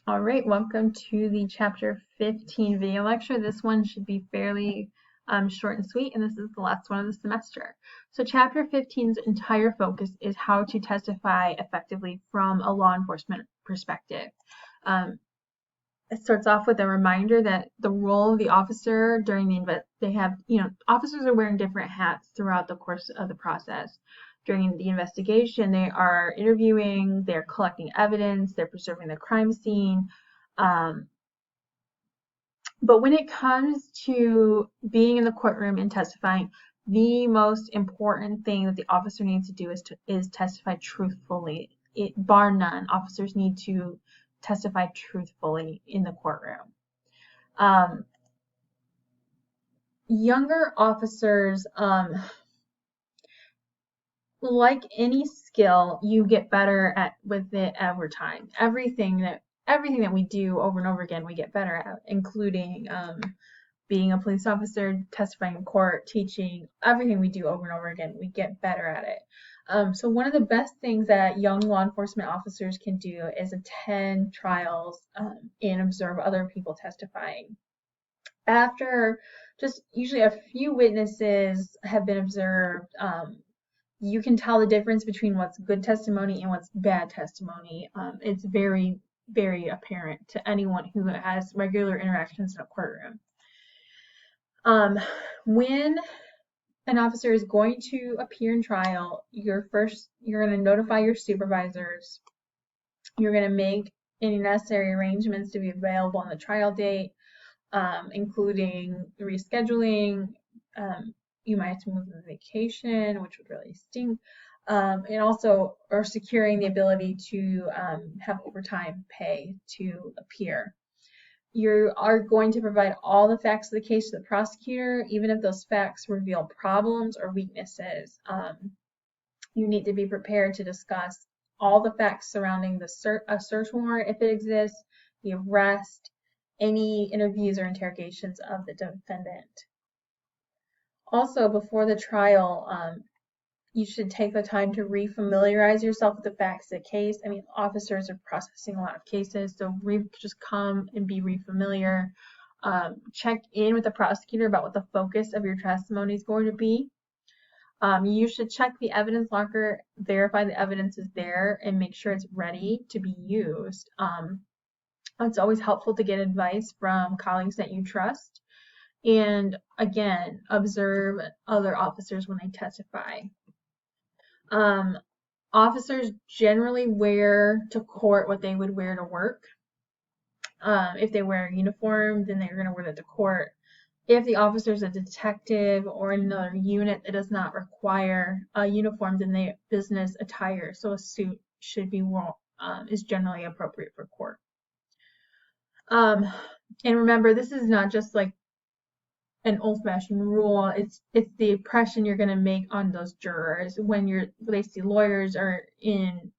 All right, welcome to the chapter 15 video lecture. This one should be fairly short and sweet, and this is the last one of the semester. So chapter 15's entire focus is how to testify effectively from a law enforcement perspective. It starts off with a reminder that the role of the officer during the officers are wearing different hats throughout the course of the process. During the investigation, they are interviewing, they're collecting evidence, they're preserving the crime scene. But when it comes to being in the courtroom and testifying, the most important thing that the officer needs to do is testify truthfully. Bar none, officers need to testify truthfully in the courtroom. Younger officers, like any skill, you get better with it over time. Everything that we do over and over again, we get better at, including being a police officer, testifying in court, teaching. Everything we do over and over again, we get better at it. So one of the best things that young law enforcement officers can do is attend trials and observe other people testifying. After just usually a few witnesses have been observed, you can tell the difference between what's good testimony and what's bad testimony. It's very, very apparent to anyone who has regular interactions in a courtroom. When an officer is going to appear in trial, you're going to notify your supervisors. You're going to make any necessary arrangements to be available on the trial date, including rescheduling. You might have to move on vacation, which would really stink. And also, or securing the ability to have overtime pay to appear. You are going to provide all the facts of the case to the prosecutor, even if those facts reveal problems or weaknesses. You need to be prepared to discuss all the facts surrounding a search warrant, if it exists, the arrest, any interviews or interrogations of the defendant. Also, before the trial, you should take the time to refamiliarize yourself with the facts of the case. I mean, officers are processing a lot of cases, so just come and be refamiliar. Check in with the prosecutor about what the focus of your testimony is going to be. You should check the evidence locker, verify the evidence is there, and make sure it's ready to be used. It's always helpful to get advice from colleagues that you trust. And again, observe other officers when they testify. Officers generally wear to court what they would wear to work. If they wear a uniform, then they're going to wear that to court. If the officer is a detective or in another unit that does not require a uniform, then they business attire. So a suit should be worn, is generally appropriate for court. And remember, this is not just like an old-fashioned rule. It's the impression you're going to make on those jurors when they see lawyers are in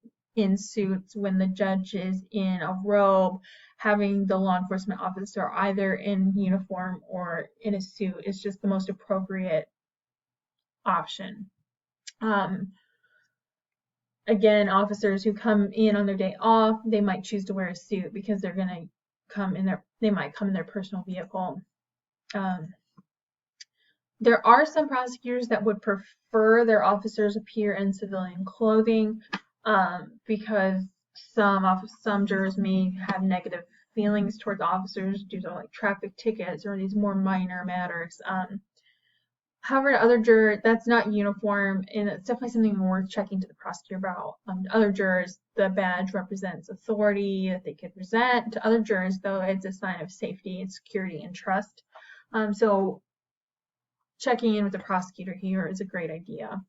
suits, when the judge is in a robe. Having the law enforcement officer either in uniform or in a suit is just the most appropriate option. Again, officers who come in on their day off, they might choose to wear a suit because they're going to they might come in their personal vehicle. There are some prosecutors that would prefer their officers appear in civilian clothing because some jurors may have negative feelings towards officers due to like traffic tickets or these more minor matters. However, other jurors, that's not uniform, and it's definitely something worth checking to the prosecutor about. Other jurors, the badge represents authority that they could present. To other jurors, though, it's a sign of safety and security and trust. So checking in with the prosecutor here is a great idea.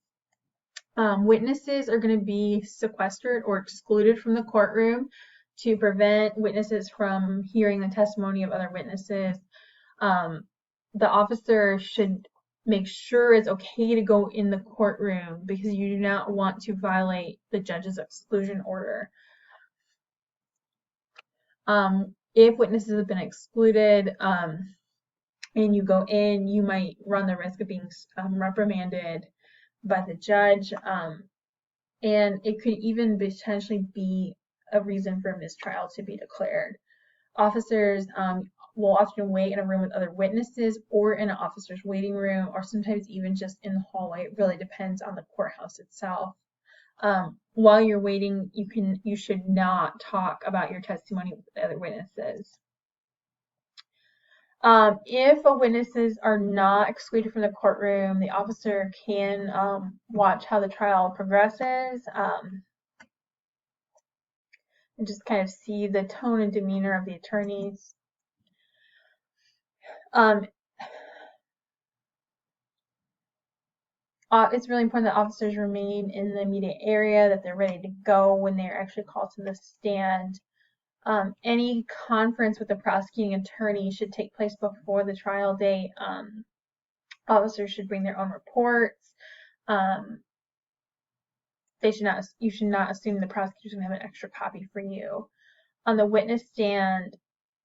Witnesses are going to be sequestered or excluded from the courtroom to prevent witnesses from hearing the testimony of other witnesses. The officer should make sure it's okay to go in the courtroom because you do not want to violate the judge's exclusion order. If witnesses have been excluded and you go in, you might run the risk of being reprimanded by the judge, and it could even potentially be a reason for mistrial to be declared. Officers will often wait in a room with other witnesses or in an officer's waiting room, or sometimes even just in the hallway. It really depends on the courthouse itself. While you're waiting, you should not talk about your testimony with the other witnesses. If witnesses are not excluded from the courtroom, the officer can watch how the trial progresses and just kind of see the tone and demeanor of the attorneys. It's really important that officers remain in the immediate area, that they're ready to go when they're actually called to the stand. Any conference with the prosecuting attorney should take place before the trial date. Officers should bring their own reports. You should not assume the prosecutor's going to have an extra copy for you. On the witness stand,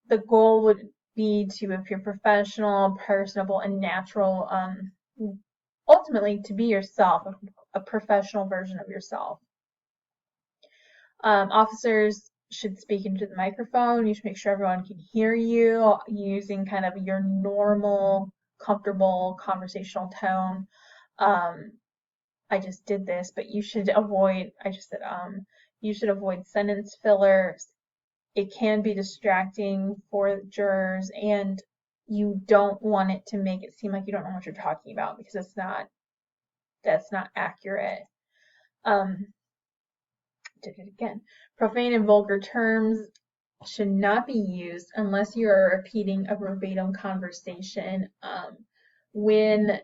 the goal would be to appear professional, personable, and natural. Ultimately, to be yourself, a professional version of yourself. Officers should speak into the microphone. You should make sure everyone can hear you using kind of your normal, comfortable conversational tone. I just did this, but you should avoid, you should avoid sentence fillers. It can be distracting for jurors, and you don't want it to make it seem like you don't know what you're talking about, because that's not accurate. Did it again. Profane and vulgar terms should not be used unless you are repeating a verbatim conversation. When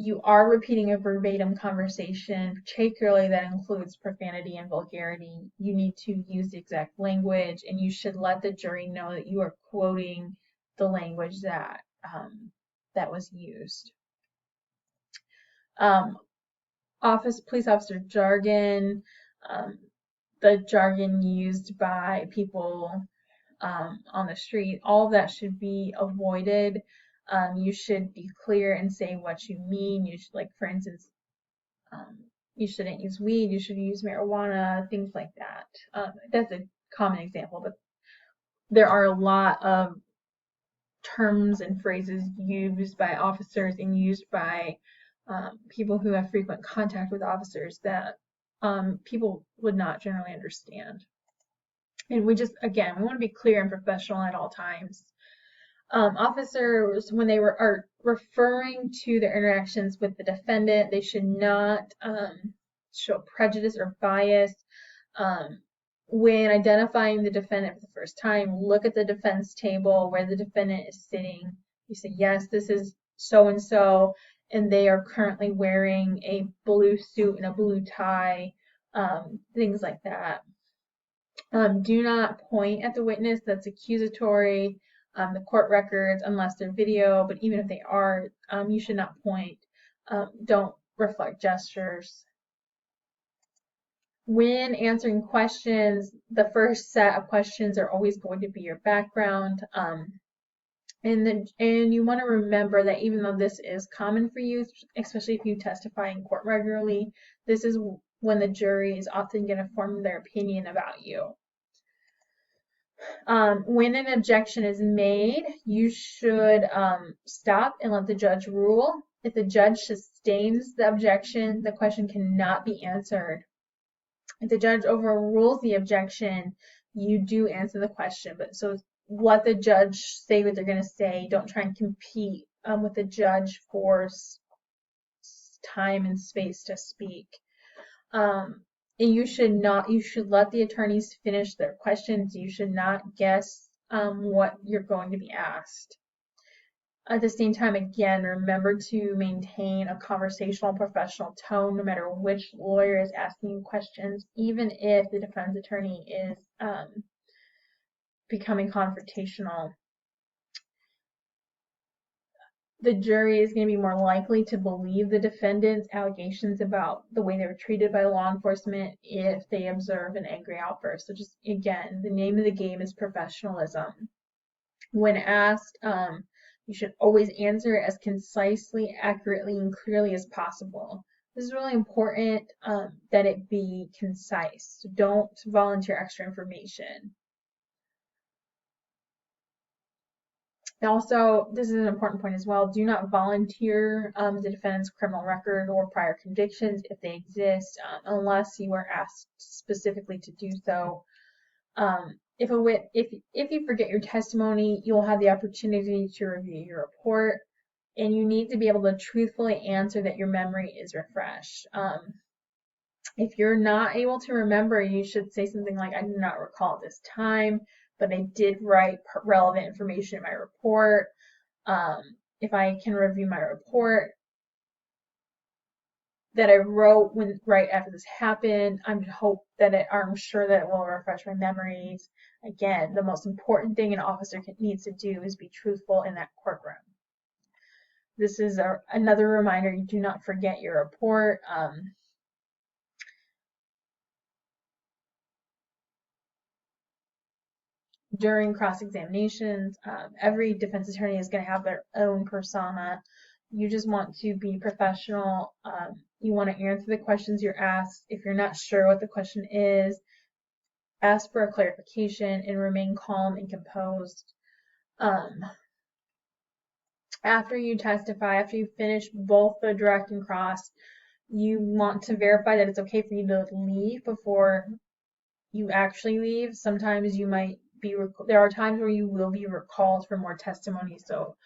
you are repeating a verbatim conversation, particularly that includes profanity and vulgarity, you need to use the exact language, and you should let the jury know that you are quoting the language that was used. Police officer jargon, the jargon used by people on the street, all of that should be avoided. You should be clear and say what you mean. You should, like, for instance, you shouldn't use weed, you should use marijuana, things like that. That's a common example, but there are a lot of terms and phrases used by officers and used by people who have frequent contact with officers that people would not generally understand. And we want to be clear and professional at all times. Officers, when they are referring to their interactions with the defendant, they should not show prejudice or bias. When identifying the defendant for the first time, look at the defense table where the defendant is sitting. You say, yes, this is so-and-so, and they are currently wearing a blue suit and a blue tie, things like that. Do not point at the witness. That's accusatory. The court records, unless they're video, but even if they are, you should not point. Don't reflect gestures. When answering questions, the first set of questions are always going to be your background. And you want to remember that even though this is common for you, especially if you testify in court regularly, this is when the jury is often going to form their opinion about you. When an objection is made, you should stop and let the judge rule. If the judge sustains the objection, the question cannot be answered. If the judge overrules the objection, you do answer the question. But so let the judge say what they're going to say. Don't try and compete with the judge for time and space to speak. And you should let the attorneys finish their questions. You should not guess what you're going to be asked. At the same time, again, remember to maintain a conversational, professional tone no matter which lawyer is asking you questions, even if the defense attorney is becoming confrontational. The jury is going to be more likely to believe the defendant's allegations about the way they were treated by law enforcement if they observe an angry outburst. So just, again, the name of the game is professionalism. When asked, you should always answer as concisely, accurately, and clearly as possible. This is really important that it be concise. So don't volunteer extra information. Also, this is an important point as well, do not volunteer the defendant's criminal record or prior convictions if they exist, unless you are asked specifically to do so. If you forget your testimony, you'll have the opportunity to review your report, and you need to be able to truthfully answer that your memory is refreshed. If you're not able to remember, you should say something like, I do not recall at this time, but I did write relevant information in my report. If I can review my report that I wrote right after this happened, I'm sure that it will refresh my memories. Again, the most important thing an officer needs to do is be truthful in that courtroom. This is another reminder, you do not forget your report. During cross-examinations, every defense attorney is going to have their own persona. You just want to be professional. You want to answer the questions you're asked. If you're not sure what the question is, ask for a clarification and remain calm and composed. After you testify, after you finish both the direct and cross, you want to verify that it's okay for you to leave before you actually leave. Sometimes you might there are times where you will be recalled for more testimony, so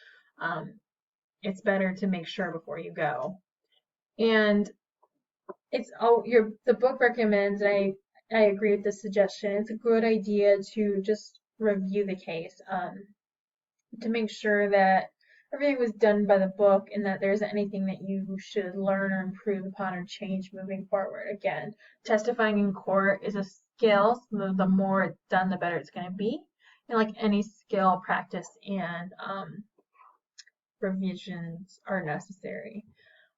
it's better to make sure before you go. And the book recommends, and I agree with this suggestion, it's a good idea to just review the case to make sure that everything was done by the book and that there isn't anything that you should learn or improve upon or change moving forward. Again, testifying in court is a skill, so the more it's done, the better it's going to be. And like any skill, practice and revisions are necessary.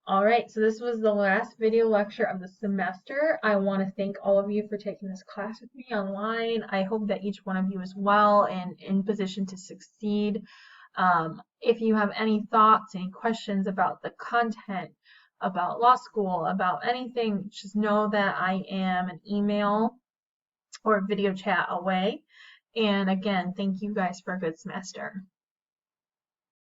All right, so this was the last video lecture of the semester. I want to thank all of you for taking this class with me online. I hope that each one of you is well and in position to succeed. If you have any thoughts, any questions about the content, about law school, about anything, just know that I am an email or video chat away. And again, thank you guys for a good semester.